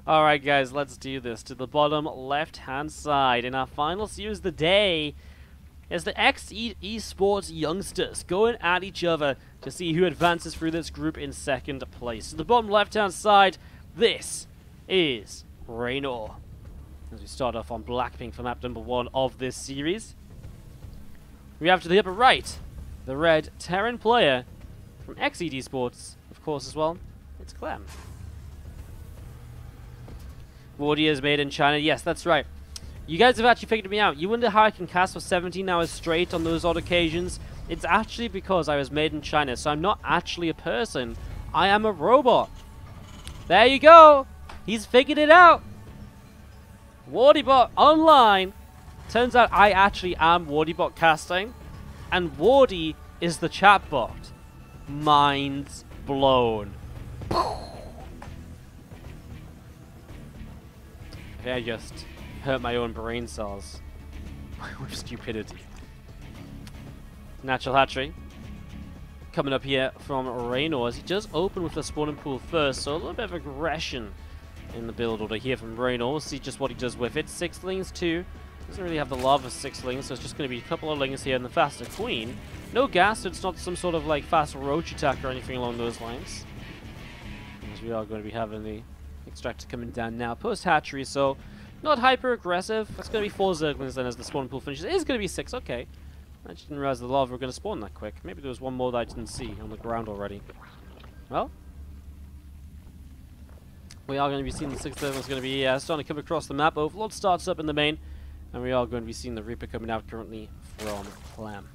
Alright guys, let's do this. To the bottom left-hand side, in our final series of the day, is the Esports youngsters going at each other to see who advances through this group in second place. To the bottom left-hand side, this is Reynor. As we start off on Blackpink for map number 1 of this series. We have to the upper right, the red Terran player from Esports, of course, as well. It's Clem. Wardi is made in China. Yes, that's right. You guys have actually figured me out. You wonder how I can cast for 17 hours straight on those odd occasions? It's actually because I was made in China, so I'm not actually a person. I am a robot. There you go. He's figured it out. WardiBot online. Turns out I actually am WardiBot casting, and Wardi is the chatbot. Minds blown. I just hurt my own brain cells with stupidity. Natural hatchery coming up here from Reynor as he does open with the spawning pool first, so a little bit of aggression in the build order here from Reynor. We'll see just what he does with it. Sixlings too. Doesn't really have the lava sixlings, so it's just going to be a couple of lings here and the faster queen. No gas, so it's not some sort of like fast roach attack or anything along those lines. As we are going to be having the extractor coming down now post hatchery, so not hyper aggressive. That's going to be 4 zerglings then as the spawn pool finishes. It is going to be 6, okay. I just didn't realize the lava were going to spawn that quick. Maybe there was one more that I didn't see on the ground already. Well, we are going to be seeing the 6th zerglings going to be starting to come across the map. Overlord starts up in the main, and we are going to be seeing the Reaper coming out currently from Clem.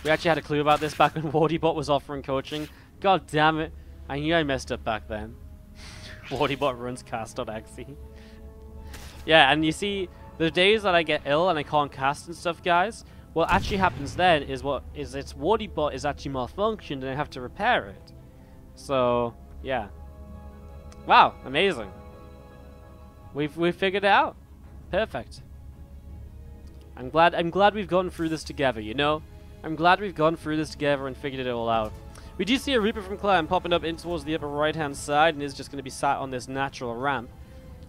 We actually had a clue about this back when WardiBot was offering coaching. God damn it. I knew I messed up back then. WardiBot runs cast.exe. Yeah, and you see, the days that I get ill and I can't cast and stuff, guys, what actually happens then is its WardiBot is actually malfunctioned and I have to repair it. So, yeah. Wow, amazing. We've figured it out. Perfect. I'm glad we've gone through this together, you know? I'm glad we've gone through this together and figured it all out. We do see a Reaper from Clem popping up in towards the upper right-hand side and is just going to be sat on this natural ramp.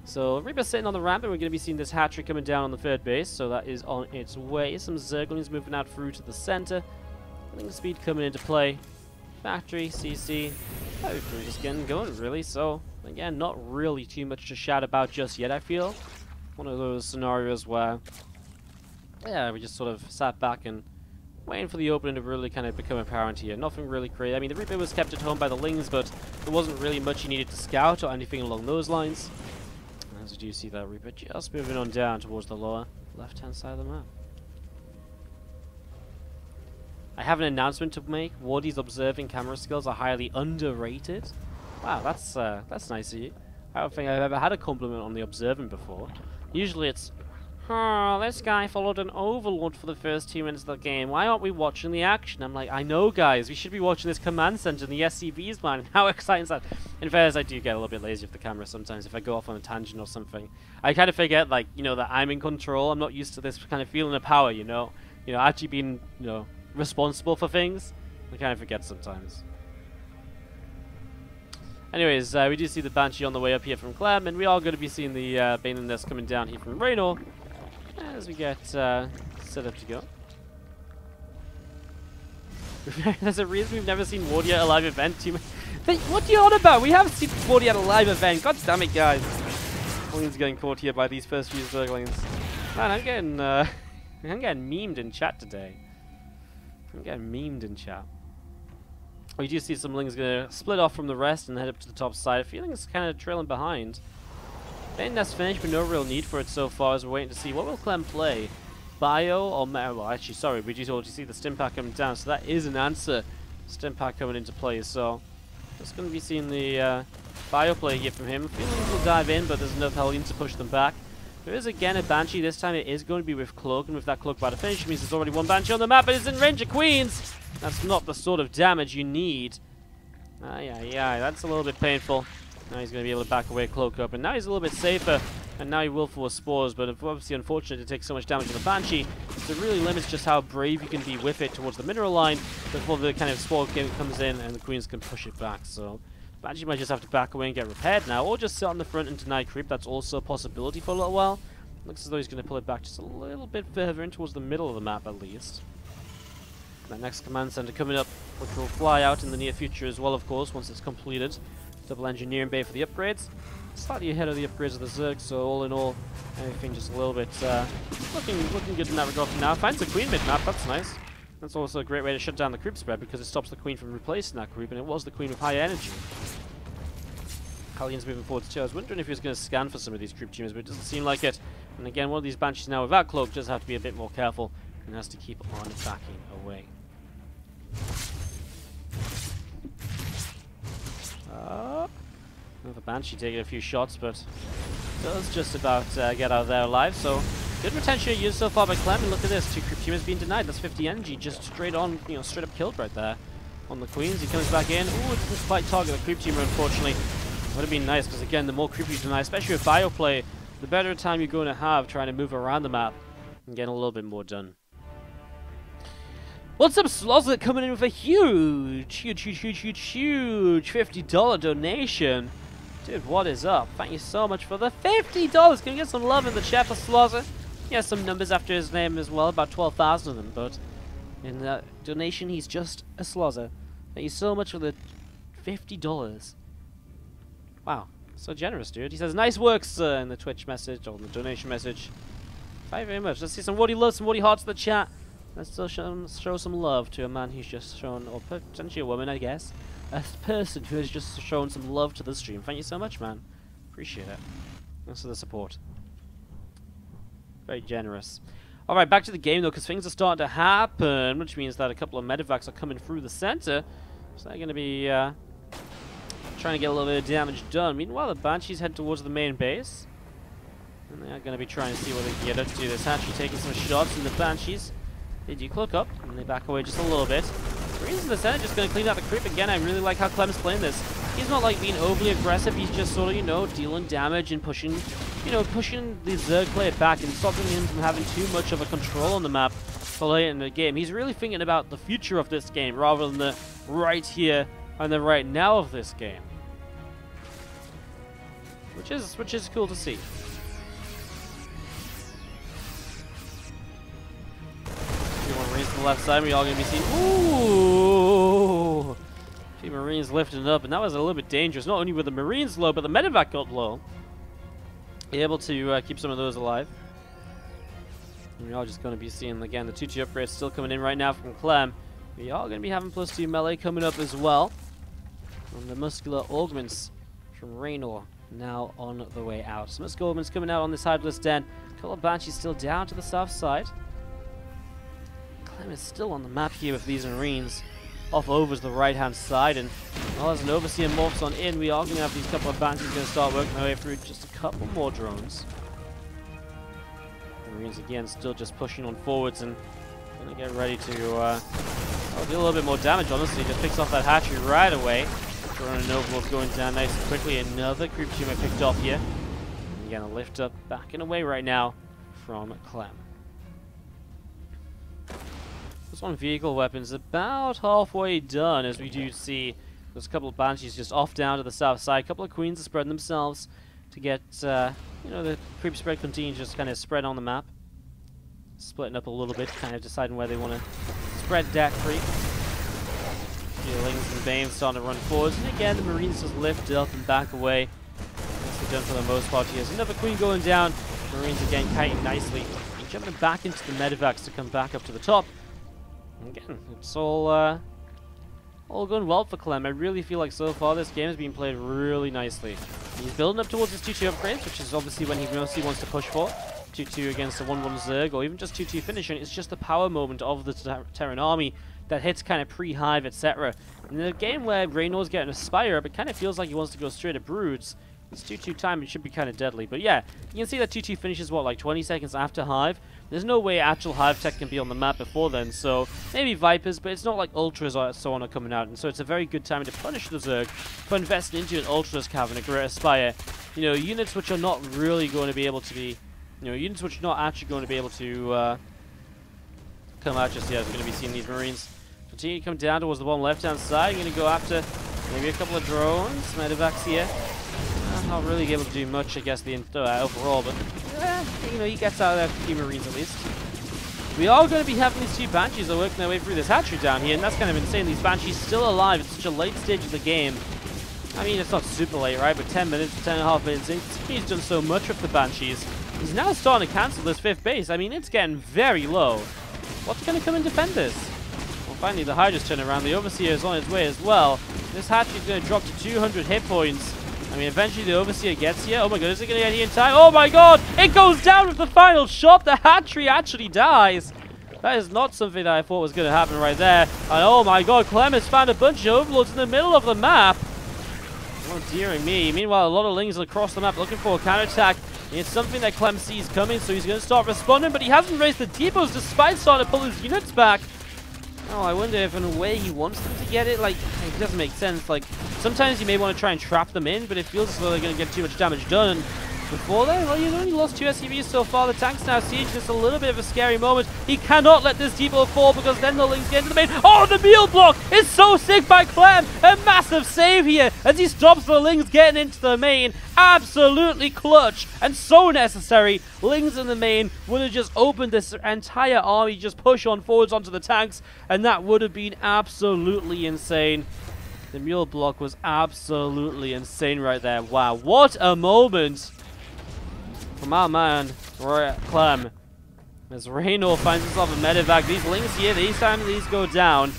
So Reaper's sitting on the ramp and we're going to be seeing this hatchery coming down on the third base, so that is on its way. Some Zerglings moving out through to the center. Link speed coming into play. Factory, CC. Hopefully just getting going, really. So, again, not really too much to shout about just yet, I feel. One of those scenarios where, yeah, we just sort of sat back and waiting for the opening to really kind of become apparent here. Nothing really crazy. I mean, the Reaper was kept at home by the Lings, but there wasn't really much he needed to scout or anything along those lines. As you do see that Reaper just moving on down towards the lower left-hand side of the map. I have an announcement to make. Wardi's observing camera skills are highly underrated. Wow, that's nice of you. I don't think I've ever had a compliment on the observing before. Usually it's, oh, this guy followed an overlord for the first 2 minutes of the game. Why aren't we watching the action? I'm like, I know, guys. We should be watching this command center and the SCVs, man. How exciting is that? In fairness, I do get a little bit lazy with the camera sometimes if I go off on a tangent or something. I kind of forget, like, you know, that I'm in control. I'm not used to this kind of feeling of power, you know? You know, actually being, you know, responsible for things. I kind of forget sometimes. Anyways, we do see the Banshee on the way up here from Clem, and we are going to be seeing the Bane and Nest coming down here from Reynor as we get set up to go. There's a reason we've never seen Wardi at a live event. What are you on about? We haven't seen Wardi at a live event. God damn it, guys. William's getting caught here by these first few Zerglings. Man, I'm getting memed in chat today. I'm getting memed in chat. We do see some Lings going to split off from the rest and head up to the top side. Feeling it's kind of trailing behind. Bane Nest finished, but no real need for it so far as we're waiting to see what will Clem play. Bio or Meta? Well, actually, sorry, we do already see the stim pack coming down, so that is an answer. Stim pack coming into play, so just going to be seeing the bio play here from him. Feeling will dive in, but there's enough Hellion to push them back. There is again a Banshee. This time it is going to be with Cloak, and with that Cloak about to finish, it means there's already one Banshee on the map, but it's in range of Queens. That's not the sort of damage you need. Yeah, that's a little bit painful. Now he's going to be able to back away, Cloak up, and now he's a little bit safer, and now he will force Spores, but obviously unfortunate to take so much damage on the Banshee. So it really limits just how brave you can be with it towards the mineral line before the kind of spore comes in and the queens can push it back. So Banshee might just have to back away and get repaired now, or just sit on the front and deny creep. That's also a possibility for a little while. Looks as though he's going to pull it back just a little bit further in towards the middle of the map at least. That next command center coming up, which will fly out in the near future as well, of course, once it's completed. Double engineering bay for the upgrades. Slightly ahead of the upgrades of the Zerg, so all in all, everything just a little bit looking good in that regard for now. Finds the queen mid-map, that's nice. That's also a great way to shut down the creep spread because it stops the queen from replacing that creep, and it was the queen with high energy. Hallion's moving forwards too. I was wondering if he was going to scan for some of these creep tumors, but it doesn't seem like it. And again, one of these Banshees now without cloak does have to be a bit more careful and has to keep on backing away. Another Banshee taking a few shots, but does just about get out of there alive. So good retention used so far by Clem. And look at this, 2 creep tumors being denied. That's 50 energy, just straight on, straight up killed right there on the queens. He comes back in. Ooh, it doesn't quite target the creep tumor, unfortunately. Would have been nice because again, the more creep you deny, especially with bioplay, the better time you're going to have trying to move around the map and get a little bit more done. What's up, Slozlet, coming in with a huge $50 donation. Dude, what is up? Thank you so much for the $50. Can we get some love in the chat for Slozlet? He has some numbers after his name as well, about 12,000 of them, but in that donation, he's just a Slozlet. Thank you so much for the $50. Wow, so generous, dude. He says, nice work, sir, in the Twitch message, or the donation message. Thank you very much. Let's see some Wardy love, some Wardy hearts in the chat. Let's still show some love to a man who's just shown, or potentially a woman, I guess. A person who has just shown some love to the stream. Thank you so much, man. Appreciate it. Thanks for the support. Very generous. Alright, back to the game, though, because things are starting to happen, which means that a couple of medevacs are coming through the center. So they're going to be trying to get a little bit of damage done. Meanwhile, the Banshees head towards the main base. And they're going to be trying to see what they can get up to. This Hatchery taking some shots, and the Banshees, they do cloak up, and they back away just a little bit. Marines in the center just going to clean out the creep again. I really like how Clem's playing this. He's not like being overly aggressive. He's just sort of, dealing damage and pushing, pushing the Zerg player back and stopping him from having too much of a control on the map for later in the game. He's really thinking about the future of this game rather than the right here and the right now of this game, which is cool to see. Marines to the left side, we all gonna be seeing. Ooh! Few Marines lifting up, and that was a little bit dangerous. Not only were the Marines low, but the medevac got low. Be able to keep some of those alive. And we are just gonna be seeing again the 2-2 upgrades still coming in right now from Clem. We are gonna be having +2 melee coming up as well. And the muscular augments from Reynor now on the way out. So muscular augments coming out on this side of this den. A couple of Banshees still down to the south side. Clem is still on the map here with these Marines off over to the right hand side, and as an Overseer morphs on in, we are going to have these couple of Banshees going to start working their way through just a couple more drones. Marines again still just pushing on forwards and going to get ready to do a little bit more damage. Honestly, just picks off that hatchery right away. Drone and Overlord going down nice and quickly. Another creep tumor picked off here. And again, a lift up backing away right now from Clem. This one vehicle weapons about halfway done, as we do see there's a couple of Banshees just off down to the south side. A couple of Queens are spreading themselves to get, the creep spread continues just kind of spread on the map. Splitting up a little bit, kind of deciding where they want to spread that creep. Lings and Banes starting to run forwards, and again the Marines just lift up and back away. That's what they've done for the most part here. There's another Queen going down. Marines again kiting nicely. And jumping back into the medevacs to come back up to the top. Again, it's all going well for Clem. I really feel like so far this game has been played really nicely. He's building up towards his 2-2 upgrades, which is obviously when he mostly wants to push for. 2-2 against the 1-1 Zerg, or even just 2-2 finishing. It's just the power moment of the Terran army that hits kind of pre-hive, etc. In the game where Reynor's getting a Spire up, it kind of feels like he wants to go straight at Broods. It's 2-2 time, it should be kind of deadly. But yeah, you can see that 2-2 finishes, what, like 20 seconds after Hive? There's no way actual Hive tech can be on the map before then, so maybe Vipers, but it's not like Ultras or so on are coming out, and so it's a very good time to punish the Zerg for investing into an Ultras Cavern, a Great Aspire. Units which are not really going to be able to be, units which are not actually going to be able to come out just yet. We're going to be seeing these Marines continue to come down towards the bottom left-hand side. You're going to go after maybe a couple of drones. Medevacs here. Not really able to do much, I guess, the overall, but you know, he gets out of there a few Marines at least. We are going to be having these two Banshees that are working their way through this hatchery down here, and that's kind of insane. These Banshees still alive at such a late stage of the game. I mean, it's not super late, right? But 10 minutes, 10.5 minutes in, he's done so much with the Banshees. He's now starting to cancel this 5th base. I mean, it's getting very low. What's going to come and defend this? Well, finally, the Hydra's turn around. The Overseer is on his way as well. This hatchery is going to drop to 200 hit points. I mean, eventually the Overseer gets here. Oh my god, is it going to get here in time? Oh my god! It goes down with the final shot! The hatchery actually dies! That is not something that I thought was going to happen right there. And oh my god, Clem has found a bunch of Overlords in the middle of the map! Oh dearing me. Meanwhile, a lot of Lings across the map looking for a counterattack. It's something that Clem sees coming, so he's going to start responding, but he hasn't raised the depots despite starting to pull his units back. Oh, I wonder if in a way he wants them to get it. Like, it doesn't make sense. Like, sometimes you may want to try and trap them in, but it feels as though they're going to get too much damage done. Before then, well, you've only lost 2 SCVs so far. The tank's now siege. Just a little bit of a scary moment. He cannot let this depot fall because then the Lings get into the main. Oh, the meal block is so sick by Clem. A massive save here as he stops the Lings getting into the main. Absolutely clutch and so necessary. Lings in the main would have just opened this entire army, just push on forwards onto the tanks, and that would have been absolutely insane. The mule block was absolutely insane right there. Wow, what a moment from our man, Clem. As Reynor finds himself a medevac. These Lings here, these times these go down.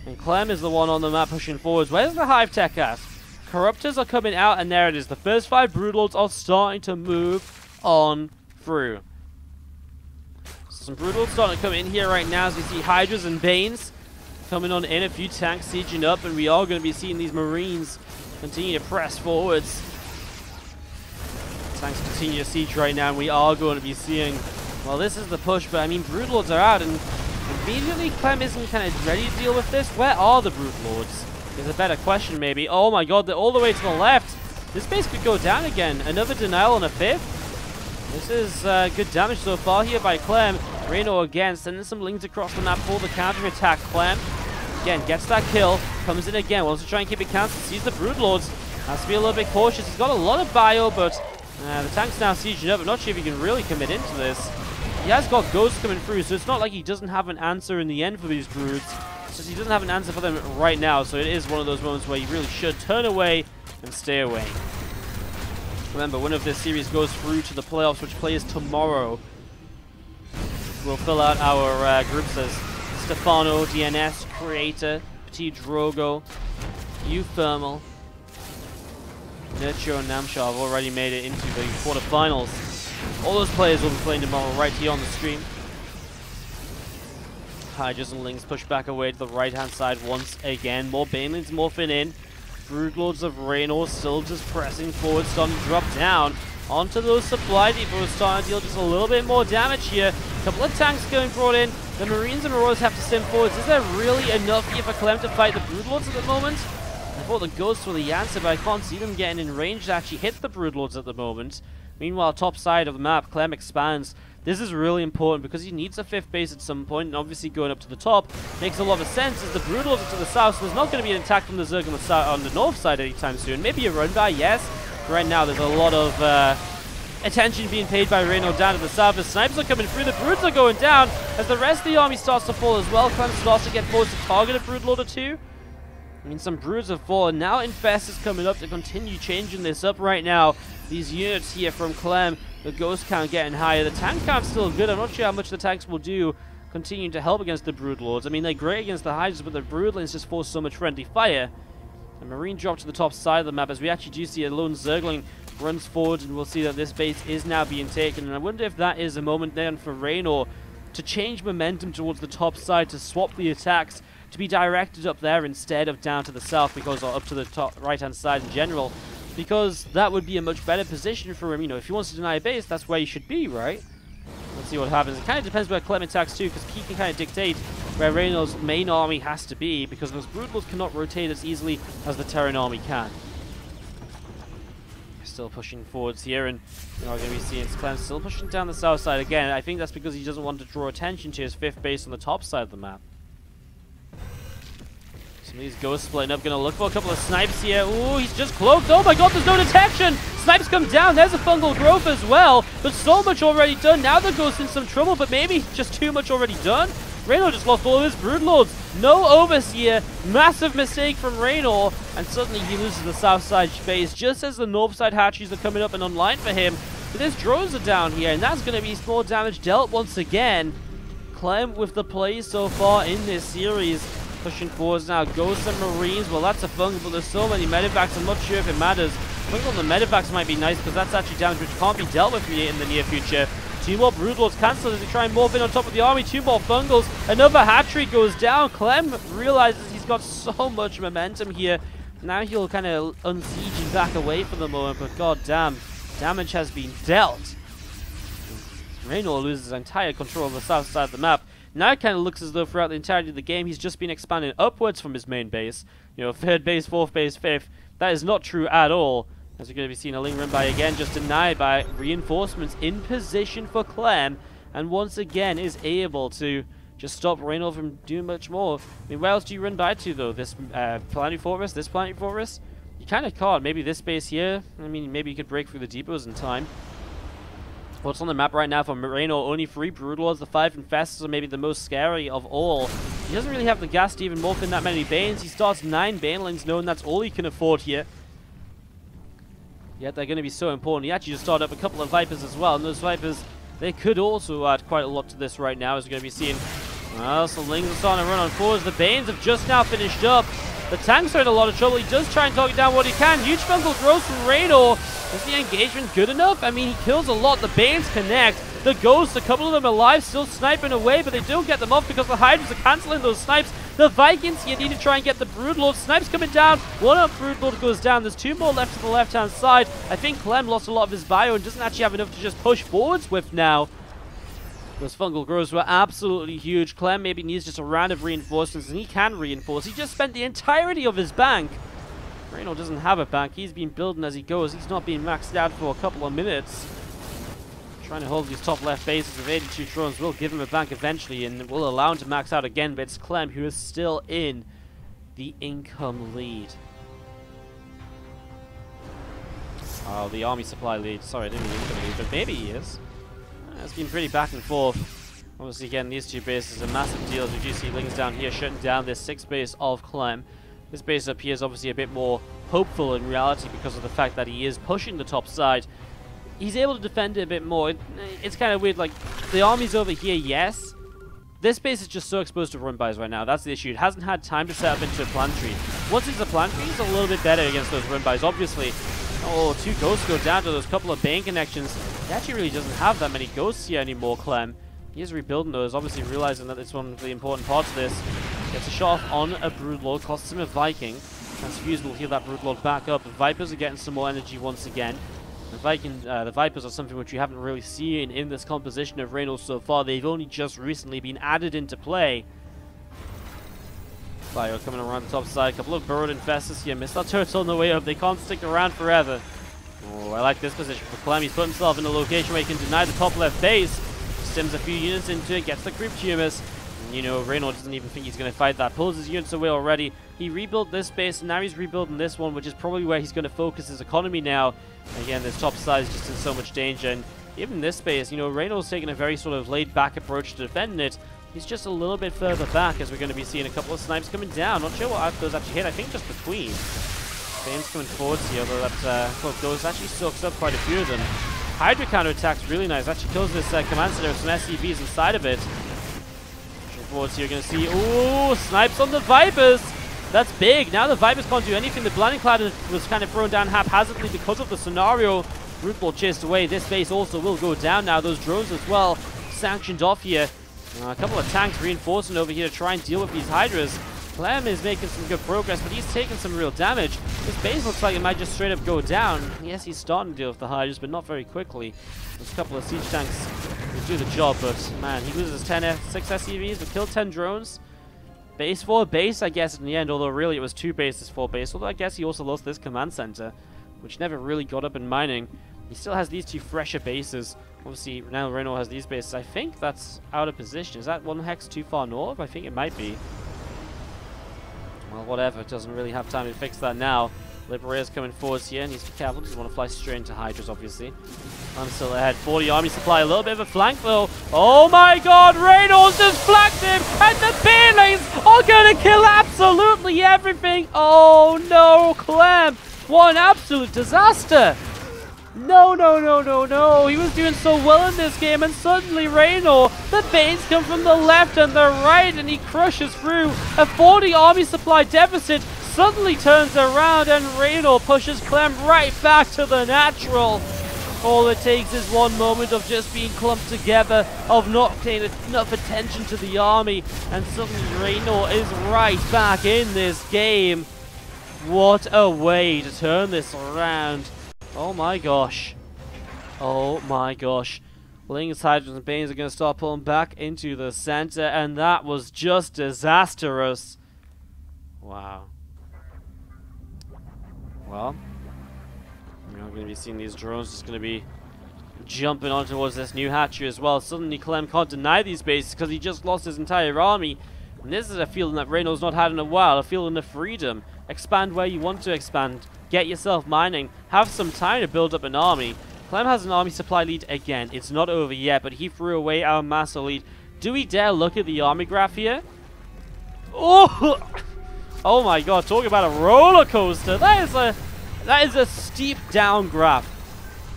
And Clem is the one on the map pushing forwards. Where's the Hive Tech at? Corruptors are coming out, and there it is. The first 5 Broodlords are starting to move on through. Some Broodlords starting to come in here right now as we see Hydras and Banes coming on in. A few tanks sieging up, and we are going to be seeing these Marines continue to press forwards. Tanks continue to siege right now, and we are going to be seeing, well, this is the push, but I mean, Broodlords are out, and immediately Clem isn't kind of ready to deal with this. Where are the Broodlords? Is a better question, maybe. Oh my god, they're all the way to the left. This base could go down again. Another denial on a 5th. This is good damage so far here by Clem. Reynor again, sending some Lings across the map for the counter-attack. Clem, again, gets that kill. Comes in again, wants to try and keep it counter. Sees the Broodlords. Has to be a little bit cautious. He's got a lot of bio, but the tank's now sieging up. I'm not sure if he can really commit into this. He has got ghosts coming through, so it's not like he doesn't have an answer in the end for these Broods. He doesn't have an answer for them right now, so it is one of those moments where you really should turn away and stay away. Remember, winner of this series goes through to the playoffs, which plays tomorrow. We'll fill out our groups as Stefano, DNS, Creator, Petit Drogo, Euthermal, Nurture, and Namshar have already made it into the quarterfinals. All those players will be playing tomorrow right here on the stream. Hydras and Lings push back away to the right-hand side once again. More Banelings morphing in. Broodlords of Reynor still just pressing forward, starting to drop down onto those supply depots, starting to deal just a little bit more damage here. A couple of tanks going brought in. The Marines and Marauders have to sim forwards. Is there really enough here for Clem to fight the Broodlords at the moment? I thought the Ghosts were the answer, but I can't see them getting in range to actually hit the Broodlords at the moment. Meanwhile, top side of the map, Clem expands. This is really important because he needs a 5th base at some point, and obviously going up to the top makes a lot of sense as the Broodlords are to the south, so there's not going to be an attack from the Zerg on the north side anytime soon. Maybe a run by, yes. Right now there's a lot of attention being paid by Reynor down to the south. The snipers are coming through, the Broods are going down as the rest of the army starts to fall as well. Clem starts to get forced to target a Broodlord or two. I mean, some Broods have fallen. Now Infest is coming up to continue changing this up right now. These units here from Clem, the ghost count getting higher. The tank count's still good. I'm not sure how much the tanks will do continuing to help against the Broodlords. I mean, they're great against the Hydras, but the Broodlings just force so much friendly fire. The Marine drop to the top side of the map as we actually do see a lone Zergling runs forward, and we'll see that this base is now being taken. And I wonder if that is a moment then for Reynor to change momentum towards the top side, to swap the attacks, to be directed up there instead of down to the south, because or up to the top right-hand side in general, because that would be a much better position for him. You know, if he wants to deny a base, that's where he should be, right? Let's see what happens. It kind of depends where Clem attacks too, because he can kind of dictate where Reynor's main army has to be, because those Broodlords cannot rotate as easily as the Terran army can. Still pushing forwards here, and you know, going to be seeing Clem still pushing down the south side again. I think that's because he doesn't want to draw attention to his 5th base on the top side of the map. Some of these ghosts splitting up, going to look for a couple of snipes here. Ooh, he's just cloaked. Oh my god, there's no detection! Snipes come down, there's a fungal growth as well, but so much already done. Now the ghost in some trouble, but maybe just too much already done. Reynor just lost all of his Broodlords. No Overseer. Massive mistake from Reynor. And suddenly he loses the south side base just as the north side hatcheries are coming up and online for him. But his drones are down here, and that's going to be small damage dealt once again. Clem with the plays so far in this series. Pushing forwards now. Ghosts and Marines. Well, that's a fungal, but there's so many medivacs. I'm not sure if it matters. Fungal on the medivacs might be nice because that's actually damage which can't be dealt with in the near future. 2 more Broodlords cancelled as they try and morph in on top of the army. 2 more Fungals. Another hatchery goes down. Clem realizes he's got so much momentum here. Now he'll kind of unsiege and back away for the moment, but god damn, damage has been dealt. Reynor loses entire control of the south side of the map. Now it kind of looks as though throughout the entirety of the game he's just been expanding upwards from his main base. You know, 3rd base, 4th base, 5th. That is not true at all. As we're going to be seeing a link run by again, just denied by reinforcements in position for Clem, and once again is able to just stop Reynor from doing much more. I mean, where else do you run by to though? This planetary fortress, this planetary fortress? You kind of can't. Maybe this base here. I mean, maybe you could break through the depots in time. What's on the map right now for Reynor? Only 3 Broodlords. The 5 Infestors are maybe the most scary of all. He doesn't really have the gas to even morph in that many Banes. He starts 9 Banelings, knowing that's all he can afford here. Yet they're going to be so important. He actually just started up a couple of Vipers as well, and those Vipers, they could also add quite a lot to this right now, as we're going to be seeing. Well, some Lings are starting to run on forwards. The Banes have just now finished up. The tanks are in a lot of trouble. He does try and target down what he can. Huge fungal growth from Reynor. Is the engagement good enough? I mean, he kills a lot. The Banes connect. The Ghosts, a couple of them alive, still sniping away, but they don't get them off because the Hydras are cancelling those snipes. The Vikings here need to try and get the Broodlord. Snipes coming down. 1 up Broodlord goes down. There's 2 more left to the left-hand side. I think Clem lost a lot of his bio and doesn't actually have enough to just push forwards with now. Those fungal growths were absolutely huge. Clem maybe needs just a round of reinforcements, and he can reinforce. He just spent the entirety of his bank. Reynor doesn't have a bank. He's been building as he goes. He's not been maxed out for a couple of minutes. Trying to hold these top left bases with 82 drones will give him a bank eventually and will allow him to max out again, but it's Clem who is still in the income lead. Oh, the army supply lead. Sorry, I didn't mean income lead, but maybe he is. It's been pretty back and forth. Obviously, again, these 2 bases are massive deals. We do see Lings down here shutting down this 6th base of Clem. This base up here is obviously a bit more hopeful in reality because of the fact that he is pushing the top side. He's able to defend it a bit more. It's kind of weird, like, the army's over here, yes. This base is just so exposed to run-bys right now. That's the issue. It hasn't had time to set up into a planetary. Once it's a planetary, it's a little bit better against those run-bys, obviously. Oh, 2 ghosts go down to those couple of Bane connections. He actually really doesn't have that many ghosts here anymore, Clem. He is rebuilding those, obviously realizing that it's one of the important parts of this. Gets a shot off on a Broodlord, costs him a Viking. Transfuse will heal that Broodlord back up. The Vipers are getting some more energy once again. The Vipers are something which you haven't really seen in this composition of Reynor so far. They've only just recently been added into play. Fire coming around the top side. A couple of burrowed infestors here. Missile turrets on the way up. They can't stick around forever. Oh, I like this position for Clem. He's put himself in a location where he can deny the top left base. Stims a few units into it. Gets the creep tumors. You know, Reynor doesn't even think he's going to fight that. Pulls his units away already. He rebuilt this base, and now he's rebuilding this one, which is probably where he's going to focus his economy now. Again, this top side is just in so much danger, and even this base, you know, Reynor's taking a very sort of laid-back approach to defending it. He's just a little bit further back, as we're going to be seeing a couple of snipes coming down. Not sure what those actually hit. I think just the Queen. Bane's coming forwards here, although that those actually soaks up quite a few of them. Hydra counterattack's really nice. Actually kills this command center with some SCVs inside of it. Forwards here, you're going to see, ooh, snipes on the Vipers. That's big. Now the Vipers can't do anything. The Blinding Cloud was kind of thrown down haphazardly because of the scenario. Rootball chased away. This base also will go down now. Those drones as well sanctioned off here. A couple of tanks reinforcing over here to try and deal with these Hydras. Clem is making some good progress, but he's taking some real damage. This base looks like it might just straight up go down. Yes, he's starting to deal with the Hydras, but not very quickly. There's a couple of siege tanks will do the job, but man, he loses 6 SCVs, but killed 10 drones. Base for base, I guess, in the end, although really it was 2 bases for base. Although I guess he also lost this command center. which never really got up in mining. He still has these two fresher bases. Obviously, now Reynor has these bases. I think that's out of position. Is that one hex too far north? I think it might be. Well, whatever. It doesn't really have time to fix that now. Liberator's coming forwards here. Needs to be careful. Doesn't want to fly straight into Hydras, obviously. I'm still ahead. 40 army supply. A little bit of a flank, though. Oh my god! Reynor's just flanked him! And the Baneys are going to kill absolutely everything! Oh no, Clem! What an absolute disaster! No, no, no, no, no. He was doing so well in this game, and suddenly Reynor, the Banes come from the left and the right, and he crushes through. A 40 army supply deficit suddenly turns around, and Reynor pushes Clem right back to the natural. All it takes is one moment of just being clumped together, of not paying enough attention to the army, and suddenly Reynor is right back in this game. What a way to turn this around. Oh my gosh. Oh my gosh. Lings, Hydras, and Banes are going to start pulling back into the center, and that was just disastrous. Wow. Well, we're not going to be seeing these drones just going to be jumping on towards this new hatchery as well. Suddenly Clem can't deny these bases because he just lost his entire army. And this is a feeling that Reynor's not had in a while, a feeling of freedom. Expand where you want to expand. Get yourself mining. Have some time to build up an army. Clem has an army supply lead again. It's not over yet, but he threw away our master lead. Do we dare look at the army graph here? Oh! Oh my god, talking about a roller coaster. That is a steep down graph.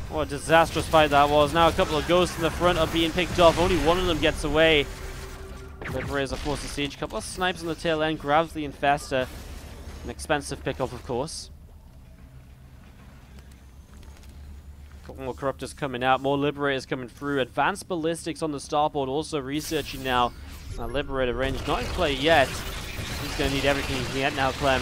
What a disastrous fight that was. Now a couple of ghosts in the front are being picked off. Only one of them gets away. Liberators are forced to siege. A couple of snipes on the tail end. Grabs the infester. An expensive pickup, of course. A couple more corruptors coming out. More liberators coming through. Advanced ballistics on the starboard. Also researching now. Liberator range not in play yet. He's going to need everything he can get now, Clem,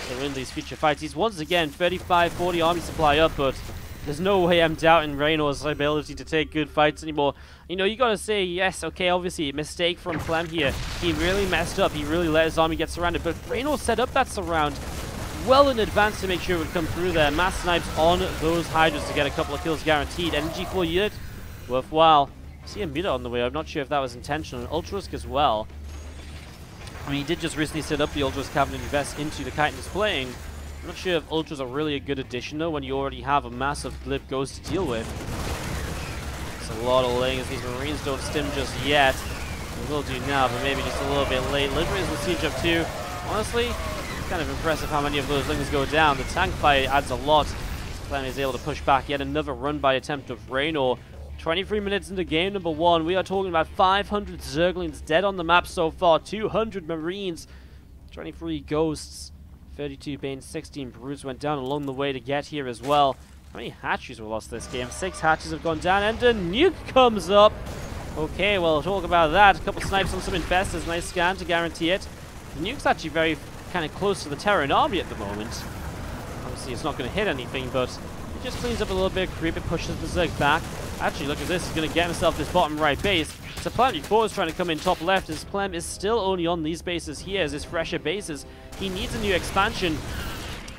to win these future fights. He's once again 35-40 army supply up, but there's no way I'm doubting Reynor's ability to take good fights anymore. You know, you got to say, yes, okay, obviously, mistake from Clem here. He really messed up. He really let his army get surrounded, but Reynor set up that surround well in advance to make sure it would come through there. Mass snipes on those Hydras to get a couple of kills guaranteed. Energy full unit, worthwhile. See a meter on the way. I'm not sure if that was intentional. Ultralisk as well. I mean, he did just recently set up the Ultras Cabinet Invest into the Chitin displaying. I'm not sure if Ultras are really a good addition though when you already have a massive glib ghost to deal with. It's a lot of Lings. These Marines don't stim just yet. They will do now, but maybe just a little bit late. Liberators will siege up too. Honestly, it's kind of impressive how many of those Lings go down. The tank fight adds a lot. Clem is able to push back yet another run by attempt of Reynor. 23 minutes into game number 1. We are talking about 500 Zerglings dead on the map so far. 200 Marines. 23 Ghosts. 32 Banes. 16 Brutes went down along the way to get here as well. How many hatcheries were lost this game? 6 hatches have gone down, and a nuke comes up. Okay, well, we'll talk about that. A couple snipes on some infestors. Nice scan to guarantee it. The nuke's actually very kind of close to the Terran army at the moment. Obviously, it's not going to hit anything, but it just cleans up a little bit. Creep, it pushes the Zerg back. Actually, look at this. He's going to get himself this bottom right base. So Planet 4 is trying to come in top left, as Clem is still only on these bases here, as his fresher bases. He needs a new expansion.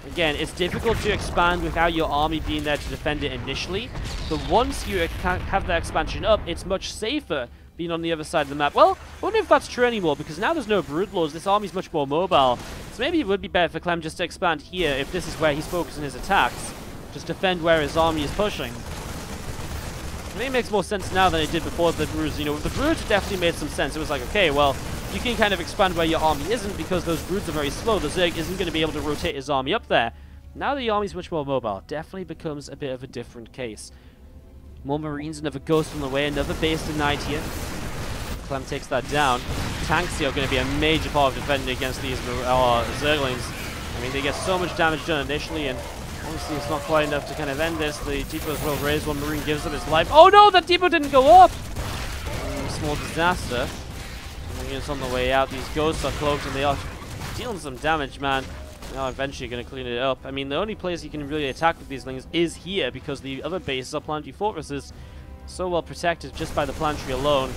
Again, it's difficult to expand without your army being there to defend it initially. But once you have that expansion up, it's much safer being on the other side of the map. Well, I wonder if that's true anymore, because now there's no Brood Lords. This army's much more mobile. So maybe it would be better for Clem just to expand here, if this is where he's focusing his attacks. Just defend where his army is pushing. I think it makes more sense now than it did before the Brutes. You know, with the Brutes, it definitely made some sense. It was like, okay, well, you can kind of expand where your army isn't because those Brutes are very slow. The Zerg isn't going to be able to rotate his army up there. Now the army's much more mobile. Definitely becomes a bit of a different case. More Marines, another Ghost on the way, another base denied here. Clem takes that down. Tanks here are going to be a major part of defending against these Zerglings. I mean, they get so much damage done initially, and obviously, it's not quite enough to kind of end this. The depots will raise. One Marine gives up his life. Oh no, that depot didn't go up! Small disaster. Units on the way out. These ghosts are cloaked and they are dealing some damage, man. Now eventually going to clean it up. I mean, the only place you can really attack with these things is here because the other bases are planetary fortresses. So well protected just by the planetary alone.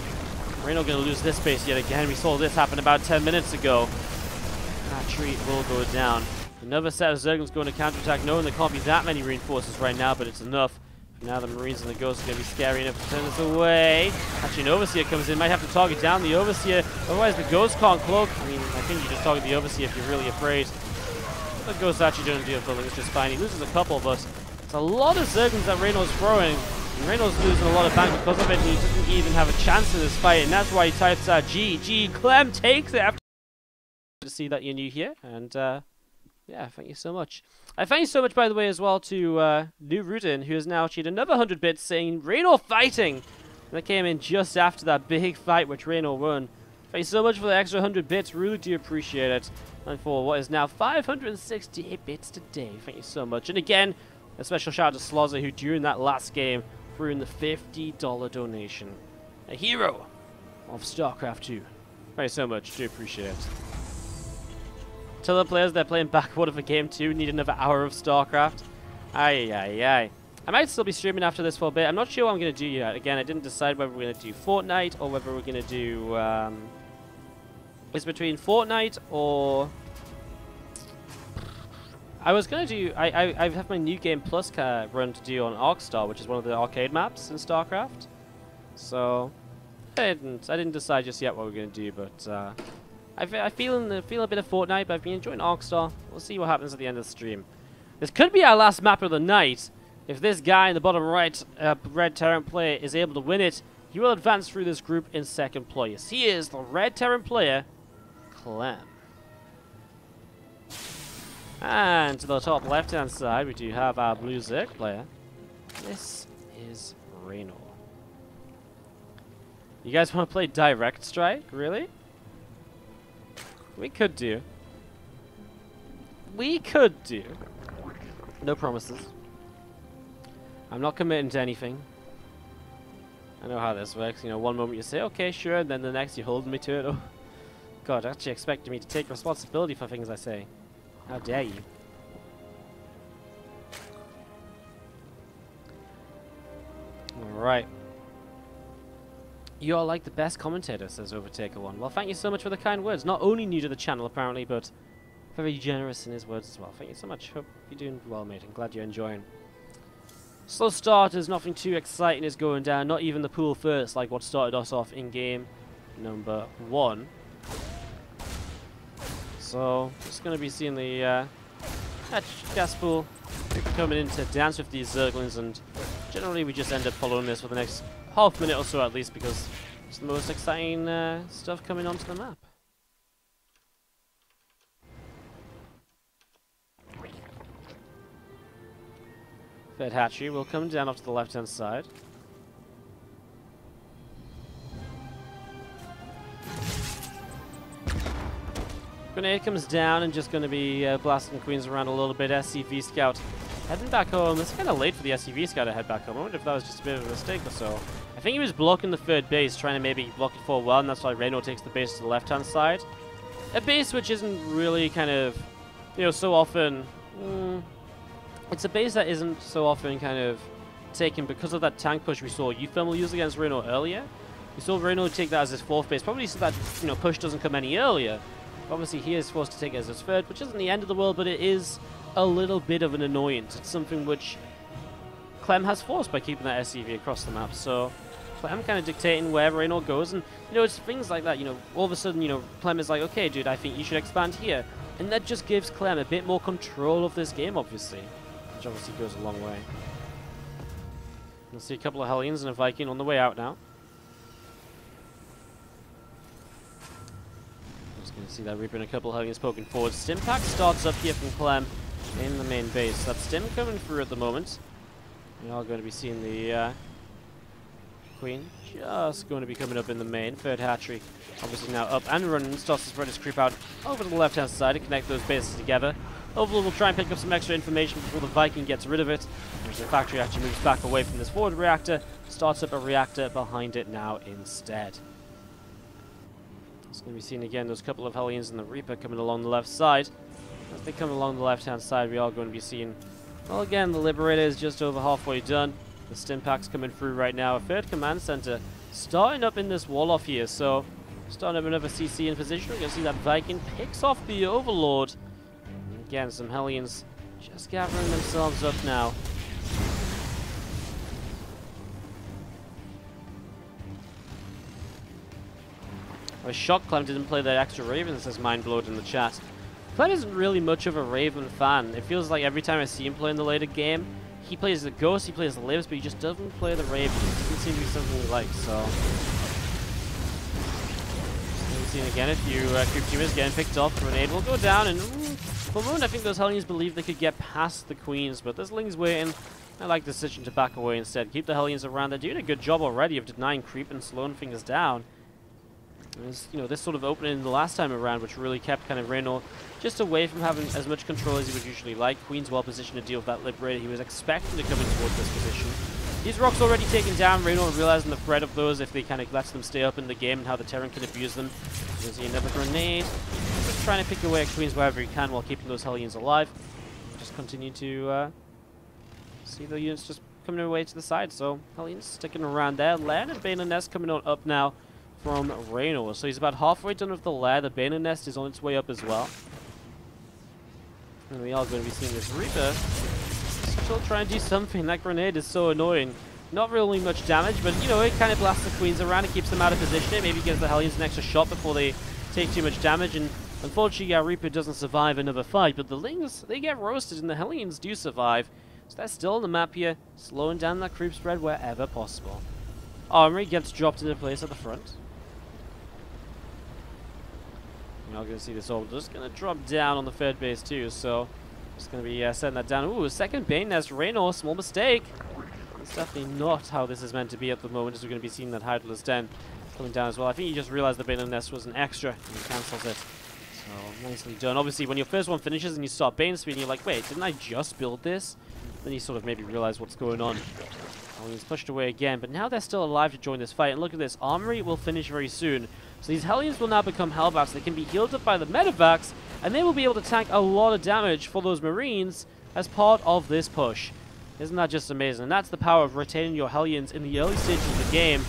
Reynor going to lose this base yet again. We saw this happen about 10 minutes ago. That tree will go down. Another set of Zerglings going to counterattack, knowing there can't be that many reinforcers right now, but it's enough. For now the Marines and the Ghosts are going to be scary enough to turn this away. Actually, an Overseer comes in, might have to target down the Overseer, otherwise the Ghost can't cloak. I mean, I think you just target the Overseer if you're really afraid. The Ghost actually doesn't do a buildings just fine. He loses a couple, but it's a lot of Zerglings that Reynor's throwing. And Reynor's losing a lot of bank because of it, and he doesn't even have a chance in this fight, and that's why he types out GG. Clem takes it after to see that you're new here, and yeah, thank you so much. I thank you so much, by the way, as well to New Rutin, who has now achieved another 100 bits, saying Reynor fighting. And that came in just after that big fight which Reynor won. Thank you so much for the extra 100 bits, really do appreciate it. And for what is now 568 bits today, thank you so much. And again, a special shout out to Slozzer, who during that last game threw in the $50 donation. A hero of StarCraft 2. Thank you so much, do appreciate it. Tell the players they're playing backward of a game 2, need another hour of StarCraft. Aye, aye, aye. I might still be streaming after this for a bit. I'm not sure what I'm going to do yet. Again, I didn't decide whether we're going to do Fortnite or whether we're going to do... it's between Fortnite or... I was going to do... I have my New Game Plus run to do on Arcstar, which is one of the arcade maps in StarCraft. So, I didn't decide just yet what we're going to do, but I feel a bit of Fortnite, but I've been enjoying Arcstar. We'll see what happens at the end of the stream. This could be our last map of the night. If this guy in the bottom right, red Terran player, is able to win it, he will advance through this group in second place. He is the red Terran player, Clem. And to the top left-hand side, we do have our blue Zerg player. This is Reynor. You guys want to play Direct Strike? Really? We could do. We could do. No promises. I'm not committing to anything. I know how this works. You know, one moment you say, okay, sure, and then the next you're holding me to it. Oh, God, actually expecting me to take responsibility for things I say. How dare you? Alright. You are like the best commentator, says Overtaker1. Well, thank you so much for the kind words. Not only new to the channel, apparently, but very generous in his words as well. Thank you so much. Hope you're doing well, mate. I'm glad you're enjoying. Slow starters, nothing too exciting is going down. Not even the pool first, like what started us off in game number 1. So, just going to be seeing the gas pool coming in to dance with these Zerglings, and generally we just end up following this for the next half minute or so at least, because it's the most exciting stuff coming onto the map. Third hatchery will come down off to the left-hand side. Grenade comes down and just going to be blasting Queens around a little bit. SCV Scout heading back home. It's kind of late for the SCV Scout to head back home. I wonder if that was just a bit of a mistake or so. I think he was blocking the third base, trying to maybe block it for a while, and that's why Reynor takes the base to the left-hand side. A base which isn't really kind of, you know, so often... it's a base that isn't so often kind of taken because of that tank push we saw Uthermal use against Reynor earlier. We saw Reynor take that as his fourth base, probably so that, you know, push doesn't come any earlier. Obviously, he is forced to take it as his third, which isn't the end of the world, but it is a little bit of an annoyance. It's something which Clem has forced by keeping that SCV across the map. So Clem kind of dictating where Reynor goes, and you know, it's things like that. You know, all of a sudden, you know, Clem is like, okay, dude, I think you should expand here, and that just gives Clem a bit more control of this game, obviously, which obviously goes a long way. We'll see a couple of Hellions and a Viking on the way out now. You can see that Reaper and a couple of Hellions poking forward. Stimpack starts up here from Clem in the main base. That's Stim coming through at the moment. We are going to be seeing the Queen just going to be coming up in the main. Third hatchery obviously now up and running. Starts to spread his creep out over to the left-hand side to connect those bases together. Overlord will try and pick up some extra information before the Viking gets rid of it. Whereas the factory actually moves back away from this forward reactor. Starts up a reactor behind it now instead. It's going to be seen again, those couple of Hellions and the Reaper coming along the left side. As they come along the left-hand side, we are going to be seeing, well, again, the Liberator is just over halfway done. The Stimpak's coming through right now. A third command center starting up in this wall off here. So, starting up another CC in position. We're going to see that Viking picks off the Overlord. again, some Hellions just gathering themselves up now. I was shocked Clem didn't play the extra Raven, says Mindblowed in the chat. Clem isn't really much of a Raven fan. It feels like every time I see him play in the later game, he plays the Ghost, he plays the Libs, but he just doesn't play the Raven. It doesn't seem to be something he likes, so... Seen again, a few creep teamers getting picked off. Grenade will go down, and for a moment I think those Hellions believe they could get past the Queens, but there's Ling's waiting. I like the decision to back away instead. Keep the Hellions around. They're doing a good job already of denying creep and slowing things down. There's, you know, this sort of opening the last time around, which really kept kind of Reynor just away from having as much control as he would usually like. Queen's well positioned to deal with that Liberator. He was expecting to come in towards this position. These rocks already taken down. Reynor realizing the threat of those if they kind of lets them stay up in the game and how the Terran can abuse them. You see another grenade. Just trying to pick away at Queens wherever he can while keeping those Hellions alive. Just continue to see the units just coming away to the side. So Hellions sticking around there. Lair and Bane and Nest coming on up now from Reynor. So he's about halfway done with the Lair. The Bane and Nest is on its way up as well. And we are going to be seeing this Reaper still trying to do something. That grenade is so annoying. Not really much damage, but you know, it kind of blasts the Queens around. It keeps them out of position. It maybe gives the Hellions an extra shot before they take too much damage. And unfortunately, Reaper doesn't survive another fight. But the Lings, they get roasted, and the Hellions do survive. So they're still on the map here, slowing down that creep spread wherever possible. Armory gets dropped into place at the front. You're not going to see this orbital. Just going to drop down on the third base too. So just going to be setting that down. Ooh, second Bane Nest. Reynor, small mistake. It's definitely not how this is meant to be at the moment, as we're going to be seeing that Hydral's Den coming down as well. I think you just realized the Bane Nest was an extra, and he cancels it. So, nicely done. Obviously, when your first one finishes and you start Bane Speed, you're like, wait, didn't I just build this? Then you sort of maybe realize what's going on. Oh, he's pushed away again, but now they're still alive to join this fight. And look at this, Armory will finish very soon. So these Hellions will now become Hellbats. They can be healed up by the Medivacs, and they will be able to tank a lot of damage for those Marines as part of this push. Isn't that just amazing? And that's the power of retaining your Hellions in the early stages of the game.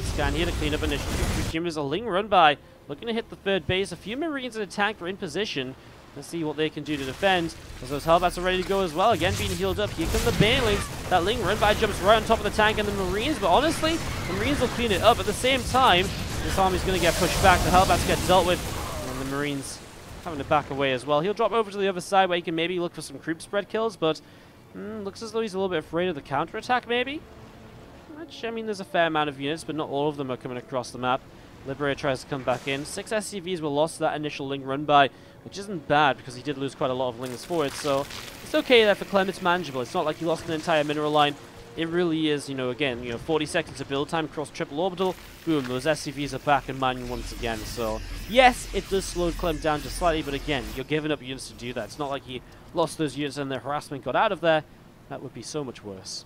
Scan here to clean up initiative. There's a Ling run by, looking to hit the third base. A few Marines and a tank are in position. Let's see what they can do to defend, as those Hellbats are ready to go as well. Again, being healed up. Here come the Banelings. That Ling run by jumps right on top of the tank and the Marines, but honestly, the Marines will clean it up. At the same time, this army's going to get pushed back. The Hellbats get dealt with, and the Marines having to back away as well. He'll drop over to the other side where he can maybe look for some creep spread kills, but looks as though he's a little bit afraid of the counterattack, maybe? Which, I mean, there's a fair amount of units, but not all of them are coming across the map. Liberator tries to come back in. 6 SCVs were lost to that initial Ling run by, which isn't bad because he did lose quite a lot of Lings for it, so it's okay there for Clem. It's manageable. It's not like he lost an entire mineral line. It really is, you know, again, 40 seconds of build time across triple orbital. Boom, those SCVs are back and mining once again. So, yes, it does slow Clem down just slightly, but again, you're giving up units to do that. It's not like he lost those units and the harassment got out of there. That would be so much worse.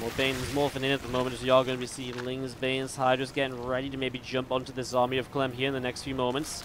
More Banes morphing in at the moment, as you are going to be seeing Lings, Banes, Hydras getting ready to maybe jump onto this army of Clem here in the next few moments.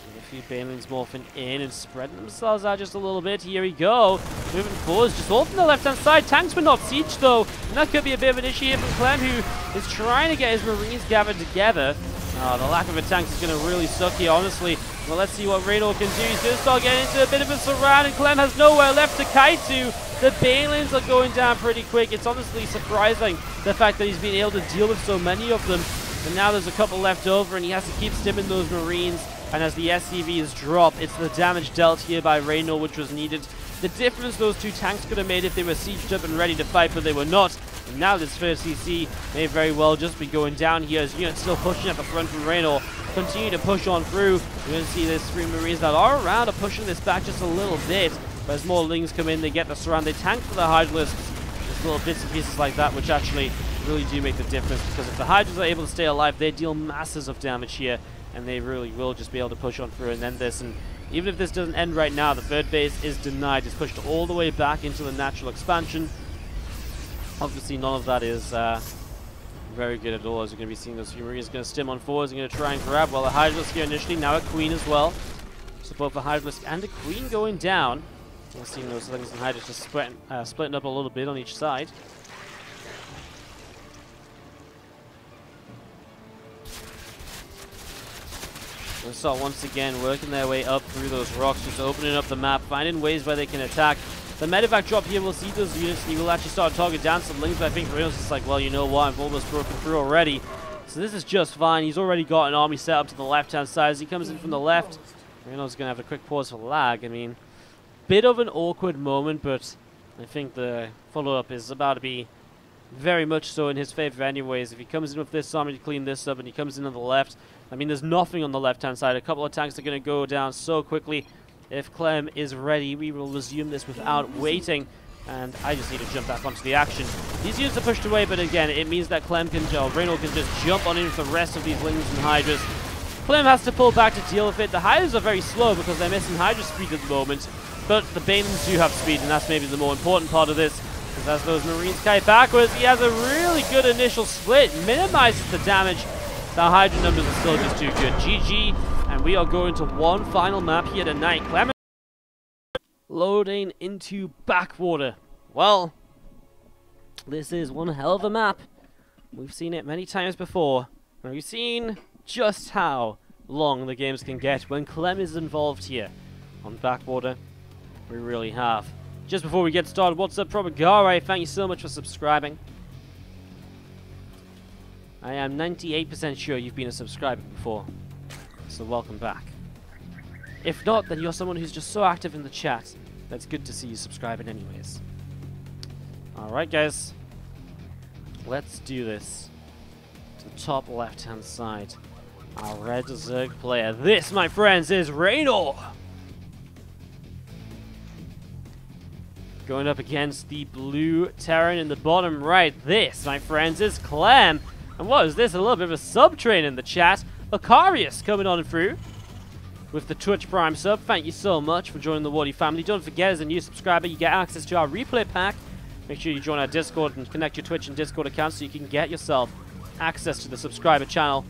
And a few Banelings morphing in and spreading themselves out just a little bit. Here we go. Moving forwards, just all from the left-hand side. Tanks were not sieged, though. And that could be a bit of an issue here from Clem, who is trying to get his Marines gathered together. Oh, the lack of a tank is going to really suck here, honestly. Well, let's see what Reynor can do. He's going to start getting into a bit of a surround, and Clem has nowhere left to kite to. The Banelings are going down pretty quick. It's honestly surprising, the fact that he's been able to deal with so many of them. And now there's a couple left over, and he has to keep stimming those Marines. And as the SCVs drop, it's the damage dealt here by Reynor, which was needed. The difference those two tanks could have made if they were sieged up and ready to fight, but they were not. And now this first CC may very well just be going down here, as units still pushing at the front from Reynor. Continue to push on through. We're going to see this 3 Marines that are around are pushing this back just a little bit. But as more Lings come in, they get the surround. They tank for the Hydralisks. Just little bits and pieces like that, which actually really do make the difference. Because if the Hydras are able to stay alive, they deal masses of damage here. And they really will just be able to push on through and end this. And even if this doesn't end right now, the third base is denied. It's pushed all the way back into the natural expansion. Obviously, none of that is very good at all, as you're going to be seeing those few Marines going to stim on forwards and going to try and grab. Well, the Hydralisk here initially, now a Queen as well. So both the Hydralisk and a Queen going down. We're seeing those Lings and Hydras just splitting up a little bit on each side. They start once again working their way up through those rocks, just opening up the map, finding ways where they can attack. The medevac drop here, we'll see those units, and you will actually start targeting down some lings, but I think Reynor's just like, well, you know what, I've almost broken through already. So this is just fine. He's already got an army set up to the left-hand side. As he comes in from the left, Reynor's going to have a quick pause for lag. I mean, bit of an awkward moment, but I think the follow-up is about to be very much so in his favor anyways. If he comes in with this army to clean this up and he comes in on the left, I mean, there's nothing on the left-hand side. A couple of tanks are going to go down so quickly. If Clem is ready, we will resume this without waiting. And I just need to jump back onto the action. These units are pushed away, but again, it means that Clem can, Reynor can just jump on in with the rest of these lings and hydras. Clem has to pull back to deal with it. The hydras are very slow because they're missing hydra speed at the moment. But the Banelings do have speed, and that's maybe the more important part of this. Because as those Marines kite backwards, he has a really good initial split. Minimizes the damage. The hydra numbers are still just too good. GG, and we are going to one final map here tonight. Clem loading into Backwater. Well, this is one hell of a map. We've seen it many times before. And we've seen just how long the games can get when Clem is involved here. On Backwater, we really have. Just before we get started, what's up, Probagare? Thank you so much for subscribing. I am 98% sure you've been a subscriber before, so welcome back. If not, then you're someone who's just so active in the chat. That's good to see you subscribing anyways. Alright guys, let's do this. To the top left-hand side, our red Zerg player. This, my friends, is Reynor! Going up against the blue Terran in the bottom right. This, my friends, is Clem. And what is this? A little bit of a sub-train in the chat. Acarius coming on through with the Twitch Prime sub. Thank you so much for joining the Wardy family. Don't forget, as a new subscriber, you get access to our replay pack. Make sure you join our Discord and connect your Twitch and Discord accounts so you can get yourself access to the subscriber channel.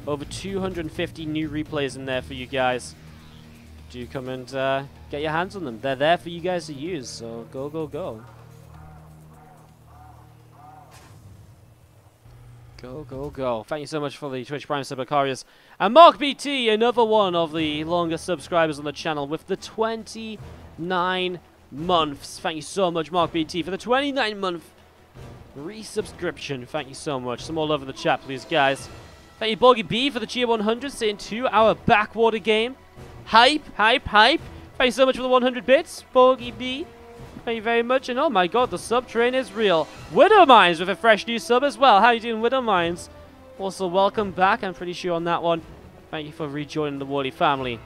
Over 250 new replays in there for you guys. Do come and get your hands on them. They're there for you guys to use, so go, go, go. Go, go, go. Thank you so much for the Twitch Prime sub, Acarius. And Mark BT, another one of the longest subscribers on the channel with the 29 months. Thank you so much, Mark BT, for the 29-month resubscription. Thank you so much. Some more love in the chat, please, guys. Thank you, Boggy B, for the Tier 100, saying 2-hour Backwater game. Hype, hype, hype. Thank you so much for the 100 bits, Boggy B. Thank you very much, and oh my god, the sub train is real. Widow Mines with a fresh new sub as well. How you doing, Widow Mines? Also, welcome back, I'm pretty sure on that one. Thank you for rejoining the Wardy family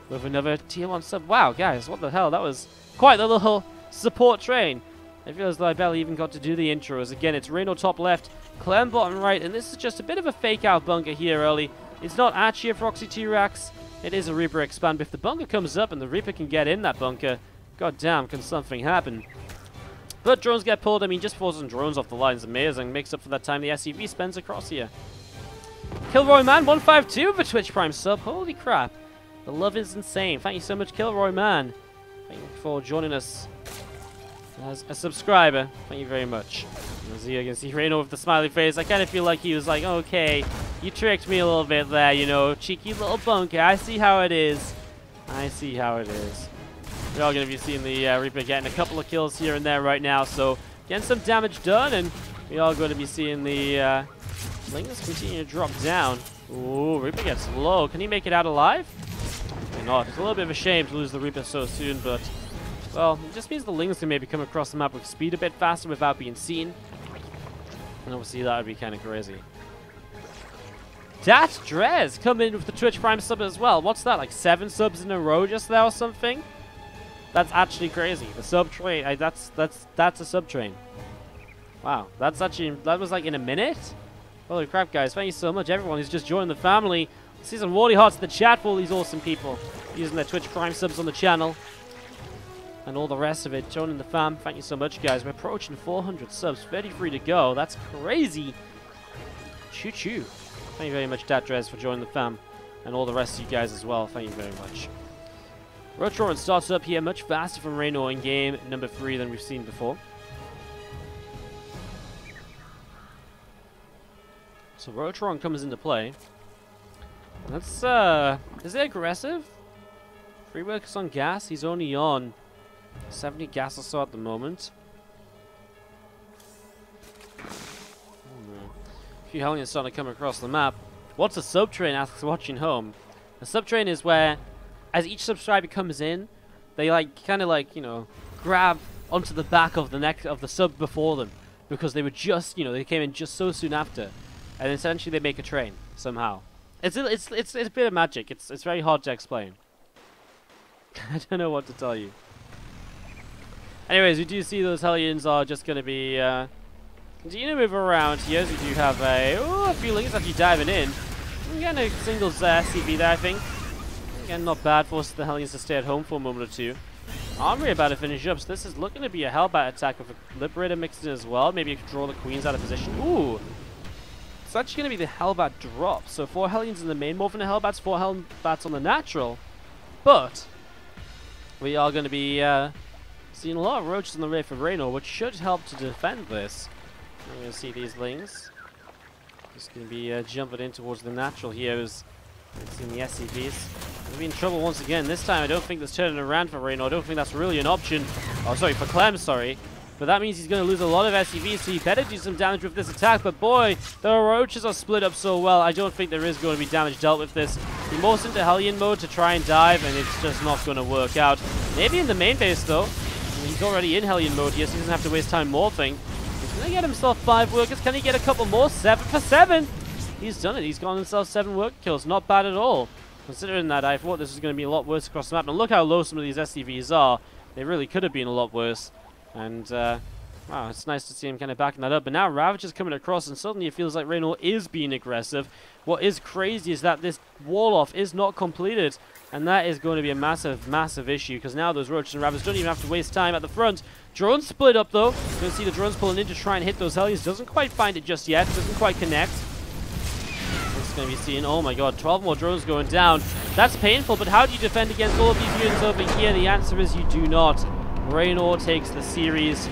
with another Tier 1 sub. Wow, guys, what the hell? That was quite the little support train. I feel as though I barely even got to do the intros. Again, it's Reynor top left, Clem bottom right, and this is just a bit of a fake out bunker here early. It's not actually a Proxy T-Rex. It is a Reaper expand, but if the bunker comes up and the Reaper can get in that bunker, god damn, can something happen. But drones get pulled. I mean, just forcing drones off the line is amazing. Makes up for that time the SCV spends across here. Kilroy Man 152 with a Twitch Prime sub. Holy crap. The love is insane. Thank you so much, Kilroy Man. Thank you for joining us as a subscriber. Thank you very much. As you can see Reynor with the smiley face, I kind of feel like he was like, okay, you tricked me a little bit there, you know, cheeky little bunker. I see how it is. I see how it is. We're all going to be seeing the Reaper getting a couple of kills here and there right now, so getting some damage done, and we are going to be seeing the Lings continue to drop down. Ooh, Reaper gets low. Can he make it out alive? Maybe not. It's a little bit of a shame to lose the Reaper so soon, but, well, it just means the Lings can maybe come across the map with speed a bit faster without being seen. And obviously that would be kind of crazy. Dat Drez come in with the Twitch Prime sub as well. What's that, like 7 subs in a row just there or something? That's actually crazy. The sub train, that's a sub train. Wow, that was like in a minute? Holy crap, guys. Thank you so much, everyone who's just joined the family. See some Wardy Hearts in the chat for all these awesome people using their Twitch Prime subs on the channel. And all the rest of it, joining the fam. Thank you so much, guys. We're approaching 400 subs. 33 to go. That's crazy. Choo-choo. Thank you very much, Datrez, for joining the fam. And all the rest of you guys as well. Thank you very much. Rotron starts up here much faster from Reynor in game number 3 than we've seen before. So Rotron comes into play. That's, is it aggressive? Free workers on gas? He's only on 70 gas or so at the moment. A few Hellions starting to come across the map. What's a subtrain? Asks watching home. A subtrain is where, as each subscriber comes in, they like kind of like, you know, grab onto the back of the neck of the sub before them because they were just, you know, they came in just so soon after, and essentially they make a train somehow. It's a bit of magic. It's very hard to explain. I don't know what to tell you. Anyways, we do see those Hellions are just going to be continue to move around here. As we do have a few links actually diving in. We're getting a singles CV there, I think. Again, not bad for the Hellions to stay at home for a moment or two. Armory about to finish up, so this is looking to be a Hellbat attack with a Liberator mixed in as well. Maybe draw the Queens out of position. Ooh! It's actually going to be the Hellbat drop. So 4 Hellions in the main, more than the Hellbats, 4 Hellbats on the natural. But we are going to be seeing a lot of roaches on the way for Reynor, which should help to defend this. We're going to see these lings. Just going to be jumping in towards the natural here as seeing the SCVs. We'll be in trouble once again. This time I don't think that's turning around for Reynor. I don't think that's really an option. Oh, sorry, for Clem, sorry. But that means he's going to lose a lot of SCVs, so he better do some damage with this attack. But boy, the roaches are split up so well. I don't think there is going to be damage dealt with this. He morphs into Hellion mode to try and dive, and it's just not going to work out. Maybe in the main base, though. He's already in Hellion mode here, so he doesn't have to waste time morphing. He's going to get himself 5 workers. Can he get a couple more? 7 for 7! He's done it. He's got himself 7 work kills. Not bad at all. Considering that, I thought this was going to be a lot worse across the map. And look how low some of these SCVs are. They really could have been a lot worse. And, wow, it's nice to see him kind of backing that up. But now Ravage is coming across, and suddenly it feels like Reynor is being aggressive. What is crazy is that this wall-off is not completed. And that is going to be a massive, massive issue, because now those Roaches and Ravage don't even have to waste time at the front. Drones split up, though. You can see the drones pulling in to try and hit those Hellions. Doesn't quite find it just yet. Doesn't quite connect. It's going to be seen. Oh my god, 12 more drones going down. That's painful, but how do you defend against all of these units over here? The answer is you do not. Reynor takes the series